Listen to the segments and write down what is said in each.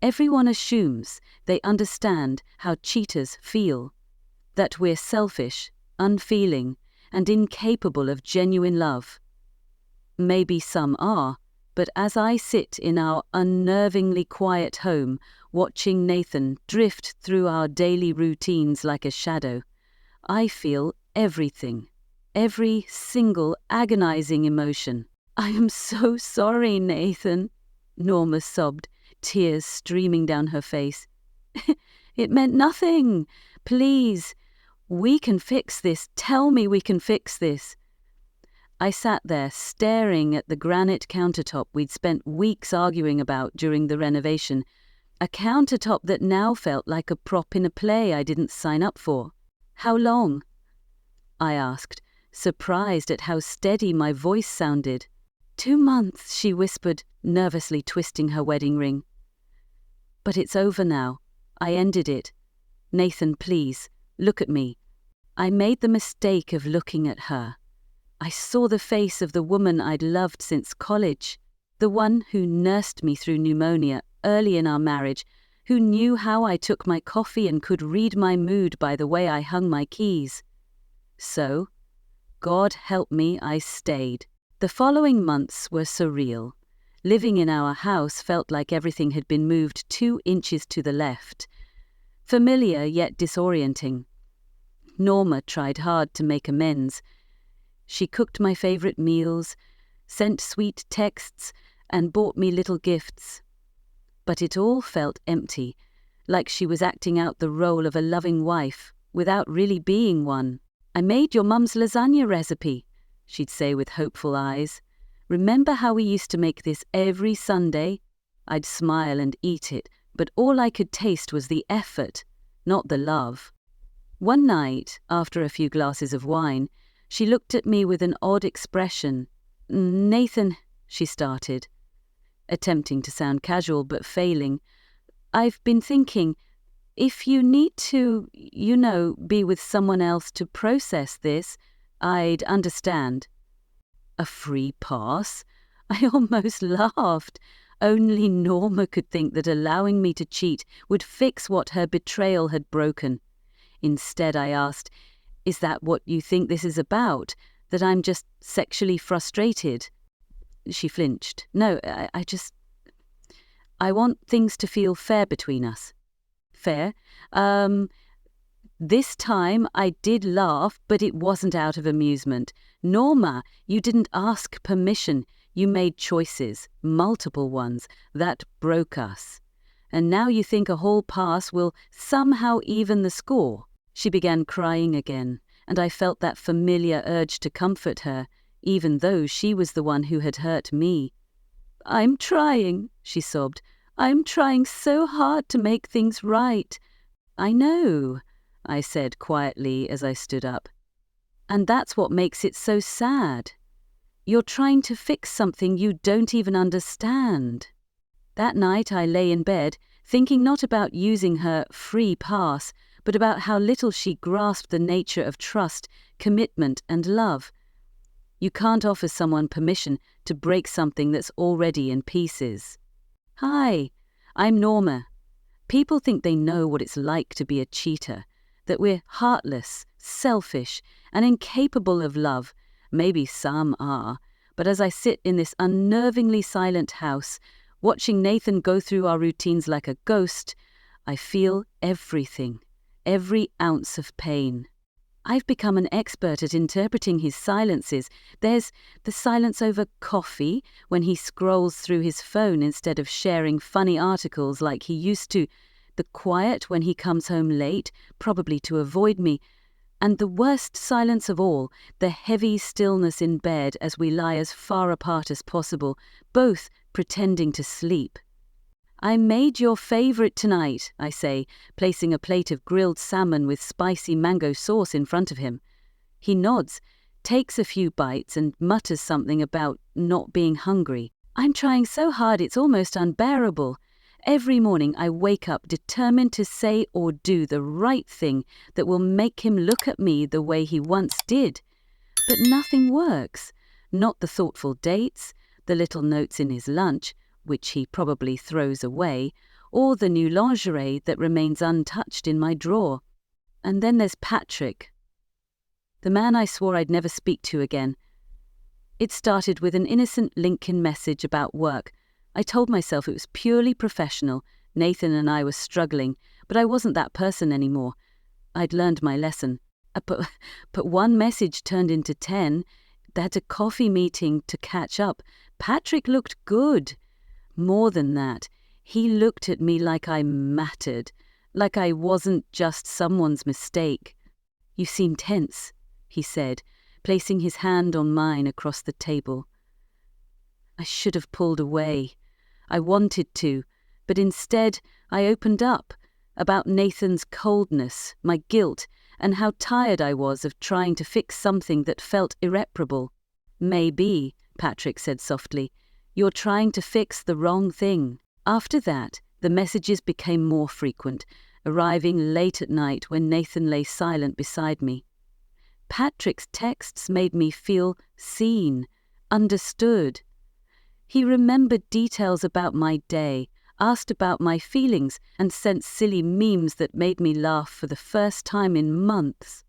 Everyone assumes they understand how cheaters feel, that we're selfish, unfeeling, and incapable of genuine love. Maybe some are, but as I sit in our unnervingly quiet home, watching Nathan drift through our daily routines like a shadow, I feel everything, every single agonizing emotion. "I am so sorry, Nathan," Norma sobbed, tears streaming down her face. "It meant nothing. Please, we can fix this. Tell me we can fix this." I sat there staring at the granite countertop we'd spent weeks arguing about during the renovation, a countertop that now felt like a prop in a play I didn't sign up for. "How long?" I asked, surprised at how steady my voice sounded. 2 months, she whispered, nervously twisting her wedding ring. "But it's over now. I ended it. Nathan, please, look at me." I made the mistake of looking at her. I saw the face of the woman I'd loved since college, the one who nursed me through pneumonia early in our marriage, who knew how I took my coffee and could read my mood by the way I hung my keys. So, God help me, I stayed. The following months were surreal. Living in our house felt like everything had been moved 2 inches to the left. Familiar yet disorienting. Norma tried hard to make amends. She cooked my favorite meals, sent sweet texts, and bought me little gifts. But it all felt empty, like she was acting out the role of a loving wife without really being one. "I made your mum's lasagna recipe," she'd say with hopeful eyes. "Remember how we used to make this every Sunday?" I'd smile and eat it, but all I could taste was the effort, not the love. One night, after a few glasses of wine, she looked at me with an odd expression. "Nathan," she started, attempting to sound casual but failing, "I've been thinking, if you need to, be with someone else to process this, I'd understand." A free pass? I almost laughed. Only Norma could think that allowing me to cheat would fix what her betrayal had broken. Instead, I asked, "Is that what you think this is about? That I'm just sexually frustrated?" She flinched. "No, I want things to feel fair between us." "Fair? This time I did laugh, but it wasn't out of amusement. Norma, you didn't ask permission. You made choices, multiple ones, that broke us. And now you think a whole pass will somehow even the score." She began crying again, and I felt that familiar urge to comfort her, even though she was the one who had hurt me. "I'm trying," she sobbed. "I'm trying so hard to make things right." "I know," I said quietly as I stood up. "And that's what makes it so sad. You're trying to fix something you don't even understand." That night I lay in bed, thinking not about using her free pass, but about how little she grasped the nature of trust, commitment, and love. You can't offer someone permission to break something that's already in pieces. "Hi, I'm Norma. People think they know what it's like to be a cheater, that we're heartless, selfish, and incapable of love. Maybe some are, but as I sit in this unnervingly silent house, watching Nathan go through our routines like a ghost, I feel everything, every ounce of pain. I've become an expert at interpreting his silences. There's the silence over coffee, when he scrolls through his phone instead of sharing funny articles like he used to. The quiet when he comes home late, probably to avoid me. And the worst silence of all, the heavy stillness in bed as we lie as far apart as possible, both pretending to sleep. "I made your favorite tonight," I say, placing a plate of grilled salmon with spicy mango sauce in front of him. He nods, takes a few bites and mutters something about not being hungry. I'm trying so hard it's almost unbearable. Every morning I wake up determined to say or do the right thing that will make him look at me the way he once did. But nothing works. Not the thoughtful dates, the little notes in his lunch, which he probably throws away, or the new lingerie that remains untouched in my drawer. And then there's Patrick, the man I swore I'd never speak to again. It started with an innocent LinkedIn message about work. I told myself it was purely professional. Nathan and I were struggling, but I wasn't that person anymore. I'd learned my lesson. But one message turned into 10. That's a coffee meeting to catch up. Patrick looked good. More than that, he looked at me like I mattered, like I wasn't just someone's mistake. "You seem tense," he said, placing his hand on mine across the table. I should have pulled away. I wanted to, but instead I opened up about Nathan's coldness, my guilt, and how tired I was of trying to fix something that felt irreparable. "Maybe," Patrick said softly, "you're trying to fix the wrong thing." After that, the messages became more frequent, arriving late at night when Nathan lay silent beside me. Patrick's texts made me feel seen, understood. He remembered details about my day, asked about my feelings, and sent silly memes that made me laugh for the first time in months.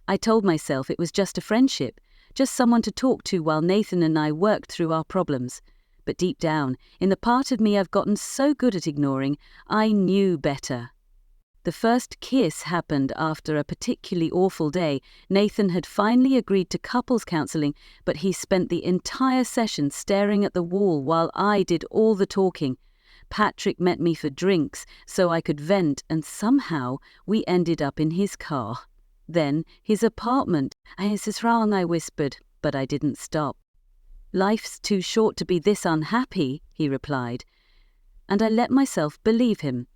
I told myself it was just a friendship, just someone to talk to while Nathan and I worked through our problems. But deep down, in the part of me I've gotten so good at ignoring, I knew better. The first kiss happened after a particularly awful day. Nathan had finally agreed to couples counseling, but he spent the entire session staring at the wall while I did all the talking. Patrick met me for drinks so I could vent, and somehow we ended up in his car. Then his apartment. "Is this wrong?" I whispered, but I didn't stop. "Life's too short to be this unhappy," he replied, and I let myself believe him.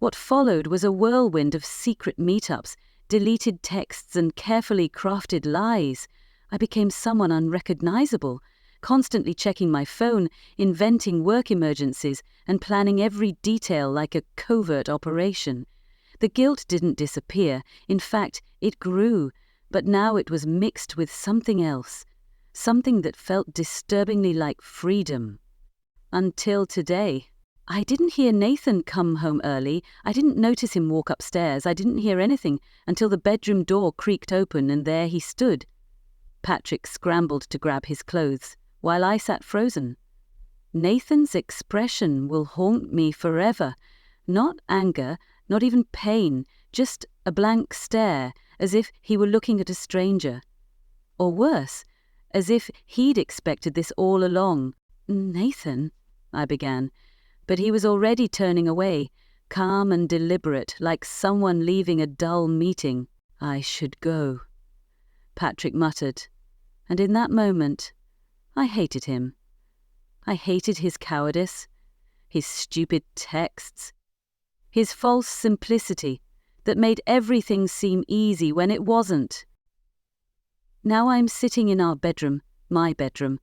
What followed was a whirlwind of secret meetups, deleted texts, and carefully crafted lies. I became someone unrecognizable, constantly checking my phone, inventing work emergencies, and planning every detail like a covert operation. The guilt didn't disappear. In fact, it grew, but now it was mixed with something else, something that felt disturbingly like freedom. Until today. I didn't hear Nathan come home early. I didn't notice him walk upstairs. I didn't hear anything until the bedroom door creaked open and there he stood. Patrick scrambled to grab his clothes, while I sat frozen. Nathan's expression will haunt me forever. Not anger, not even pain, just a blank stare, as if he were looking at a stranger. Or worse, as if he'd expected this all along. "Nathan," I began, but he was already turning away, calm and deliberate, like someone leaving a dull meeting. "I should go," Patrick muttered, and in that moment, I hated him. I hated his cowardice, his stupid texts, his false simplicity that made everything seem easy when it wasn't. Now I'm sitting in our bedroom, my bedroom,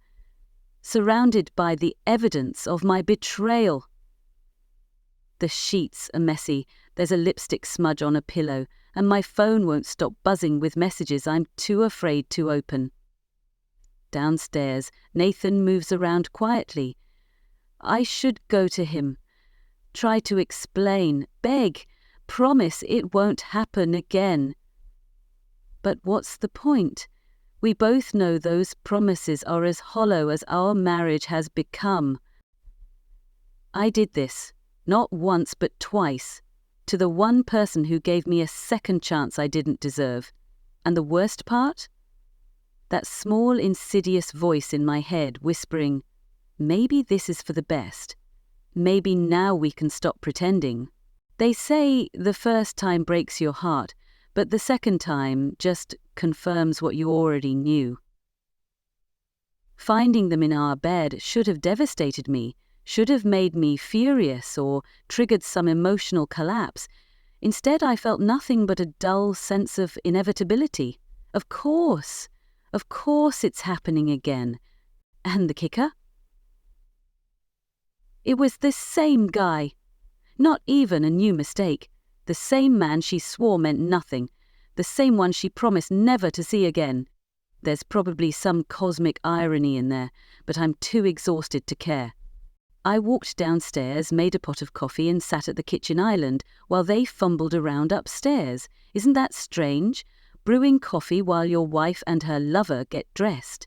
surrounded by the evidence of my betrayal. The sheets are messy, there's a lipstick smudge on a pillow, and my phone won't stop buzzing with messages I'm too afraid to open. Downstairs, Nathan moves around quietly. I should go to him, try to explain, beg, promise it won't happen again. But what's the point? We both know those promises are as hollow as our marriage has become. I did this, not once but twice, to the one person who gave me a second chance I didn't deserve. And the worst part? That small, insidious voice in my head whispering, maybe this is for the best. Maybe now we can stop pretending. They say the first time breaks your heart, but the second time just confirms what you already knew. Finding them in our bed should have devastated me, should have made me furious or triggered some emotional collapse. Instead, I felt nothing but a dull sense of inevitability. Of course it's happening again. And the kicker? It was this same guy. Not even a new mistake. The same man she swore meant nothing. The same one she promised never to see again. There's probably some cosmic irony in there, but I'm too exhausted to care. I walked downstairs, made a pot of coffee and sat at the kitchen island while they fumbled around upstairs. Isn't that strange? Brewing coffee while your wife and her lover get dressed.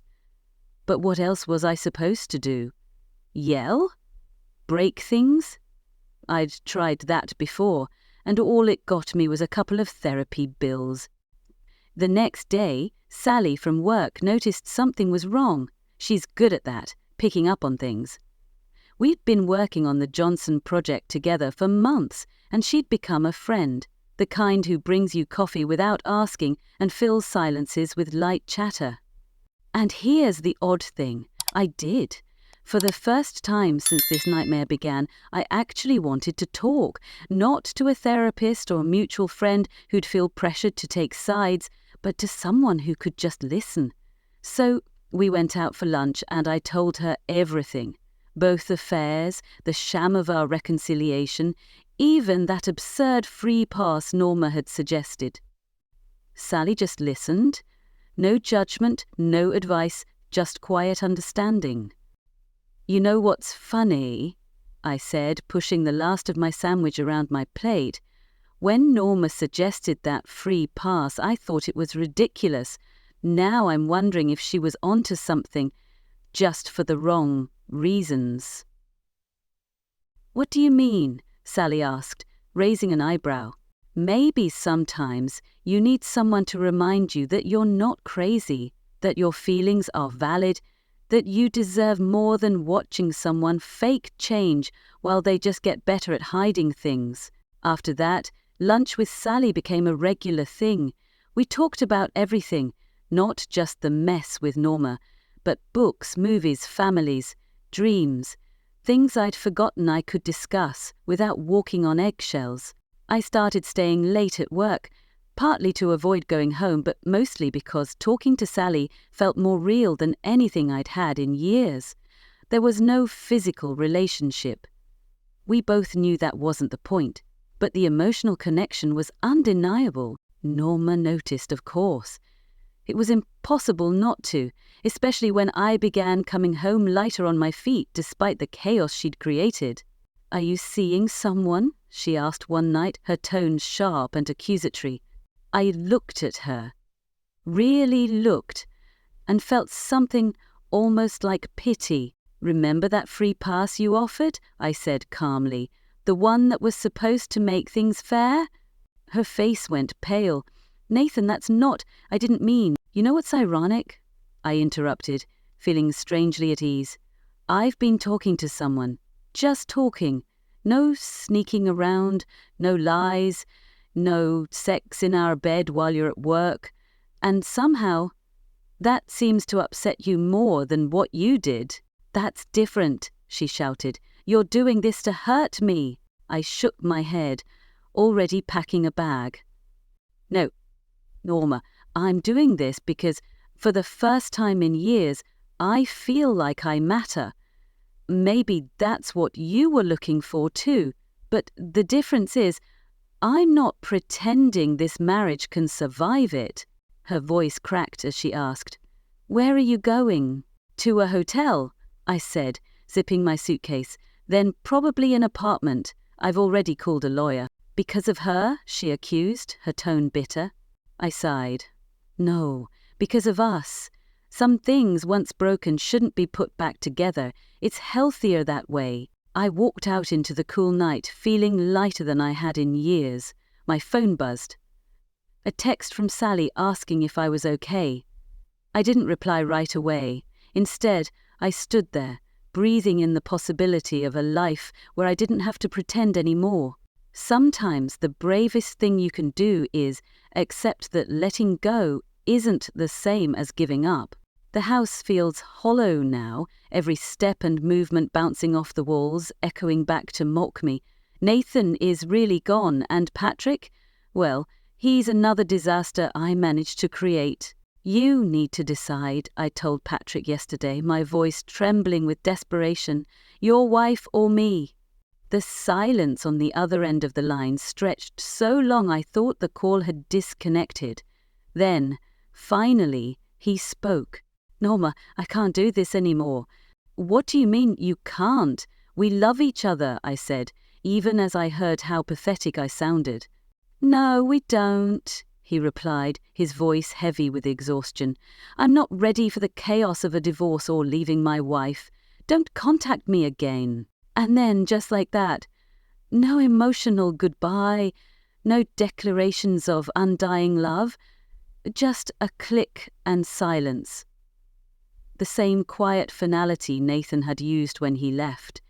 But what else was I supposed to do? Yell? Break things? I'd tried that before, and all it got me was a couple of therapy bills. The next day, Sally from work noticed something was wrong. She's good at that, picking up on things. We'd been working on the Johnson project together for months, and she'd become a friend, the kind who brings you coffee without asking and fills silences with light chatter. And here's the odd thing. I did. For the first time since this nightmare began, I actually wanted to talk, not to a therapist or mutual friend who'd feel pressured to take sides, but to someone who could just listen. So we went out for lunch and I told her everything. Both affairs, the sham of our reconciliation, even that absurd free pass Norma had suggested. Sally just listened. No judgment, no advice, just quiet understanding. You know what's funny? I said, pushing the last of my sandwich around my plate. When Norma suggested that free pass, I thought it was ridiculous. Now I'm wondering if she was onto something, just for the wrong reasons. What do you mean? Sally asked, raising an eyebrow. Maybe sometimes you need someone to remind you that you're not crazy, that your feelings are valid, that you deserve more than watching someone fake change while they just get better at hiding things. After that, lunch with Sally became a regular thing. We talked about everything, not just the mess with Norma, but books, movies, families, dreams, things I'd forgotten I could discuss without walking on eggshells. I started staying late at work, partly to avoid going home, but mostly because talking to Sally felt more real than anything I'd had in years. There was no physical relationship. We both knew that wasn't the point, but the emotional connection was undeniable. Norma noticed, of course. It was impossible not to, especially when I began coming home lighter on my feet despite the chaos she'd created. "Are you seeing someone?" she asked one night, her tone sharp and accusatory. I looked at her, really looked, and felt something almost like pity. "Remember that free pass you offered?" I said calmly. "The one that was supposed to make things fair?" Her face went pale. "Nathan, that's not, I didn't mean." "You know what's ironic?" I interrupted, feeling strangely at ease. "I've been talking to someone. Just talking. No sneaking around, no lies, no sex in our bed while you're at work. And somehow, that seems to upset you more than what you did." "That's different," she shouted. "You're doing this to hurt me." I shook my head, already packing a bag. "No, Norma, I'm doing this because, for the first time in years, I feel like I matter. Maybe that's what you were looking for too, but the difference is, I'm not pretending this marriage can survive it." Her voice cracked as she asked, "Where are you going?" "To a hotel," I said, zipping my suitcase. "Then probably an apartment. I've already called a lawyer." "Because of her?" she accused, her tone bitter. I sighed. "No, because of us. Some things once broken shouldn't be put back together. It's healthier that way." I walked out into the cool night, feeling lighter than I had in years. My phone buzzed. A text from Sally asking if I was okay. I didn't reply right away. Instead, I stood there, breathing in the possibility of a life where I didn't have to pretend anymore. Sometimes the bravest thing you can do is accept that letting go isn't the same as giving up. The house feels hollow now, every step and movement bouncing off the walls, echoing back to mock me. Nathan is really gone, and Patrick? Well, he's another disaster I managed to create. "You need to decide," I told Patrick yesterday, my voice trembling with desperation. "Your wife or me?" The silence on the other end of the line stretched so long I thought the call had disconnected. Then, finally, he spoke. "Norma, I can't do this anymore." "What do you mean you can't? We love each other, I said, even as I heard how pathetic I sounded. No, we don't, he replied, his voice heavy with exhaustion. I'm not ready for the chaos of a divorce or leaving my wife. Don't contact me again. And then, just like that, no emotional goodbye, no declarations of undying love, just a click and silence. The same quiet finality Nathan had used when he left,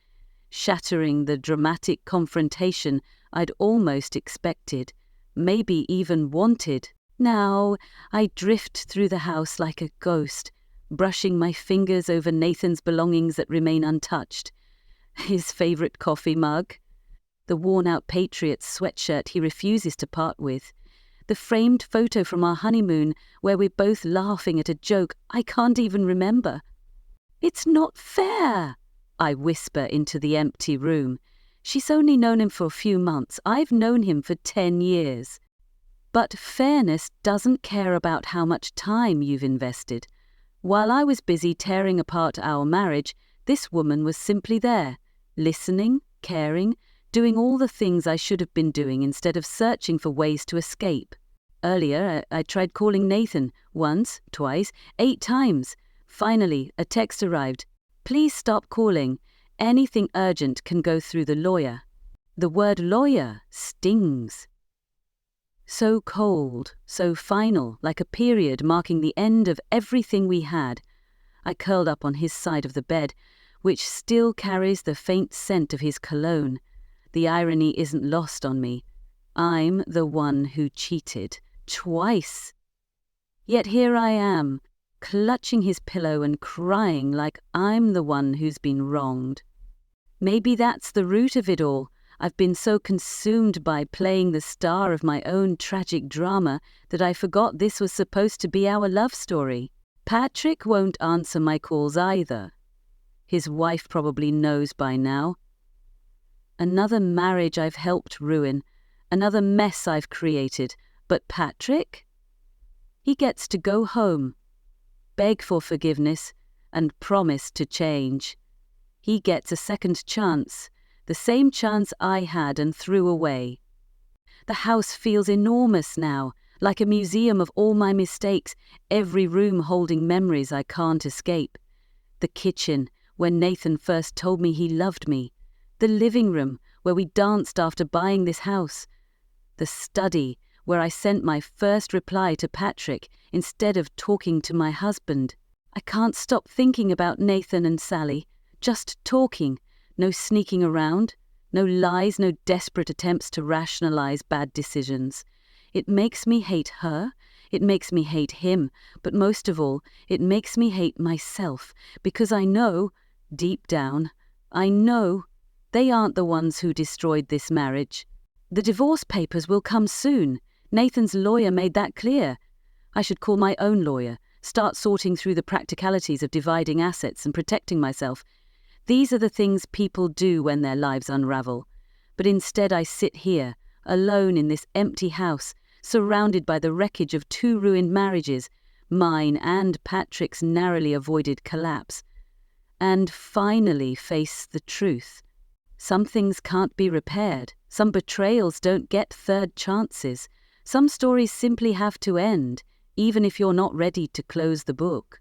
shattering the dramatic confrontation I'd almost expected, maybe even wanted. Now I drift through the house like a ghost, brushing my fingers over Nathan's belongings that remain untouched. His favorite coffee mug, the worn-out Patriots sweatshirt he refuses to part with, the framed photo from our honeymoon where we're both laughing at a joke I can't even remember. It's not fair, I whisper into the empty room. She's only known him for a few months. I've known him for 10 years. But fairness doesn't care about how much time you've invested. While I was busy tearing apart our marriage, this woman was simply there, listening, caring, doing all the things I should have been doing instead of searching for ways to escape. Earlier, I tried calling Nathan, once, twice, 8 times. Finally, a text arrived. Please stop calling. Anything urgent can go through the lawyer. The word lawyer stings. So cold, so final, like a period marking the end of everything we had. I curled up on his side of the bed, which still carries the faint scent of his cologne. The irony isn't lost on me. I'm the one who cheated. Twice. Yet here I am, clutching his pillow and crying like I'm the one who's been wronged. Maybe that's the root of it all. I've been so consumed by playing the star of my own tragic drama that I forgot this was supposed to be our love story. Patrick won't answer my calls either. His wife probably knows by now. Another marriage I've helped ruin, another mess I've created. But Patrick? He gets to go home, beg for forgiveness, and promise to change. He gets a second chance, the same chance I had and threw away. The house feels enormous now, like a museum of all my mistakes, every room holding memories I can't escape. The kitchen, where Nathan first told me he loved me. The living room, where we danced after buying this house. The study, where I sent my first reply to Patrick instead of talking to my husband. I can't stop thinking about Nathan and Sally, just talking, no sneaking around, no lies, no desperate attempts to rationalize bad decisions. It makes me hate her, it makes me hate him, but most of all, it makes me hate myself, because I know, deep down, I know they aren't the ones who destroyed this marriage. The divorce papers will come soon. Nathan's lawyer made that clear. I should call my own lawyer, start sorting through the practicalities of dividing assets and protecting myself. These are the things people do when their lives unravel. But instead I sit here, alone in this empty house, surrounded by the wreckage of 2 ruined marriages, mine and Patrick's narrowly avoided collapse, and finally face the truth. Some things can't be repaired. Some betrayals don't get third chances. Some stories simply have to end, even if you're not ready to close the book.